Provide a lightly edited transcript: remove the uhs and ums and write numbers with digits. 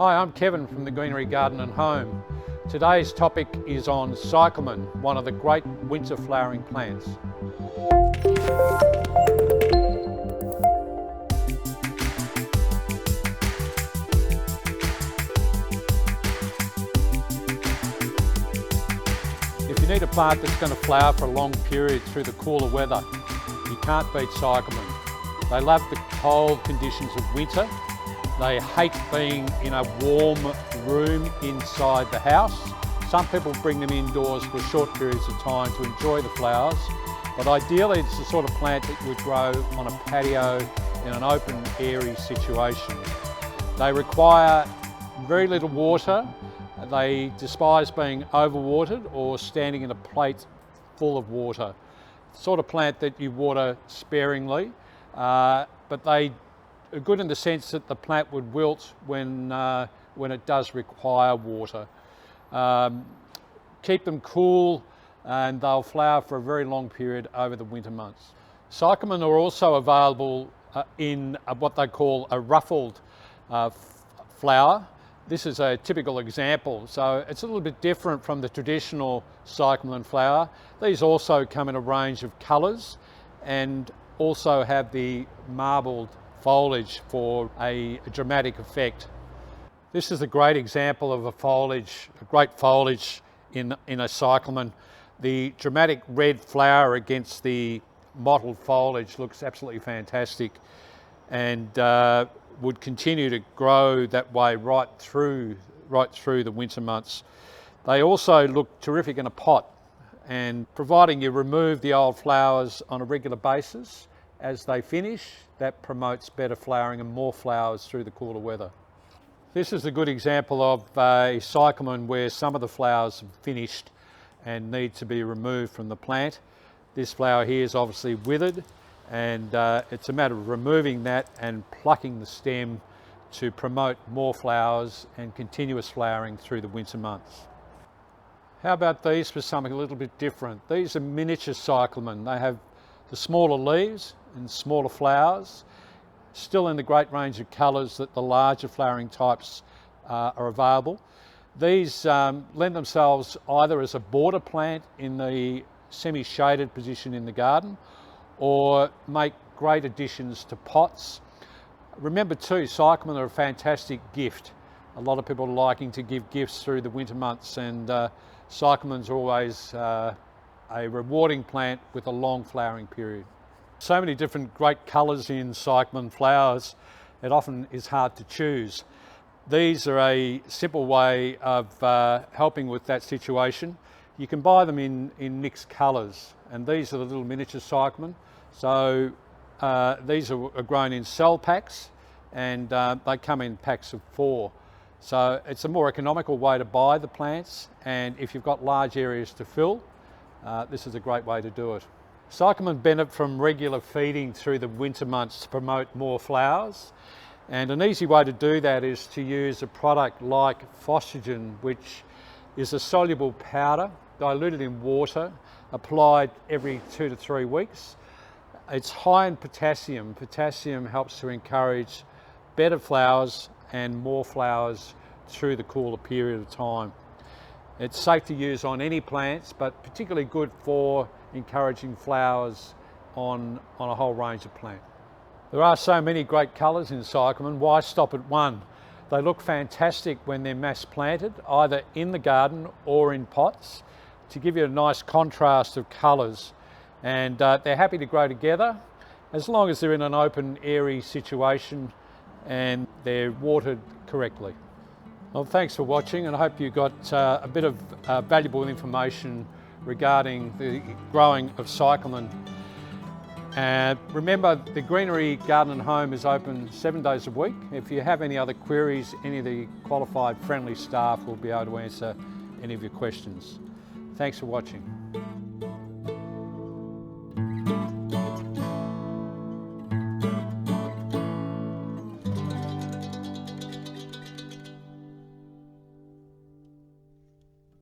Hi, I'm Kevin from the Greenery Garden and Home. Today's topic is on Cyclamen, one of the great winter flowering plants. If you need a plant that's going to flower for a long period through the cooler weather, you can't beat Cyclamen. They love the cold conditions of winter. They hate being in a warm room inside the house. Some people bring them indoors for short periods of time to enjoy the flowers, but ideally it's the sort of plant that you would grow on a patio in an open, airy situation. They require very little water. They despise being overwatered or standing in a plate full of water. Sort of plant that you water sparingly, but they are good in the sense that the plant would wilt when it does require water. Keep them cool and they'll flower for a very long period over the winter months. Cyclamen are also available in what they call a ruffled flower. This is a typical example, so it's a little bit different from the traditional cyclamen flower. These also come in a range of colours and also have the marbled foliage for a dramatic effect. This is a great example of a great foliage in a cyclamen. The dramatic red flower against the mottled foliage looks absolutely fantastic and would continue to grow that way right through the winter months. They also look terrific in a pot, and providing you remove the old flowers on a regular basis as they finish, that promotes better flowering and more flowers through the cooler weather. This is a good example of a cyclamen where some of the flowers have finished and need to be removed from the plant. This flower here is obviously withered, and it's a matter of removing that and plucking the stem to promote more flowers and continuous flowering through the winter months. How about these for something a little bit different? These are miniature cyclamen. They have the smaller leaves and smaller flowers, still in the great range of colours that the larger flowering types are available. These lend themselves either as a border plant in the semi-shaded position in the garden, or make great additions to pots. Remember too, cyclamen are a fantastic gift. A lot of people are liking to give gifts through the winter months, and cyclamens are always a rewarding plant with a long flowering period. So many different great colours in cyclamen flowers, it often is hard to choose. These are a simple way of helping with that situation. You can buy them in mixed colours, and these are the little miniature cyclamen. So these are grown in cell packs, and they come in packs of 4. So it's a more economical way to buy the plants, and if you've got large areas to fill, this is a great way to do it. Cyclamen benefit from regular feeding through the winter months to promote more flowers, and an easy way to do that is to use a product like Phosphagen, which is a soluble powder diluted in water, applied every 2 to 3 weeks. It's high in potassium. Potassium helps to encourage better flowers and more flowers through the cooler period of time. It's safe to use on any plants, but particularly good for encouraging flowers on a whole range of plants. There are so many great colours in cyclamen, why stop at one? They look fantastic when they're mass planted, either in the garden or in pots, to give you a nice contrast of colours. And they're happy to grow together as long as they're in an open, airy situation and they're watered correctly. Well, thanks for watching, and I hope you got a bit of valuable information regarding the growing of cyclamen. Remember, the Greenery Garden and Home is open 7 days a week. If you have any other queries, any of the qualified friendly staff will be able to answer any of your questions. Thanks for watching.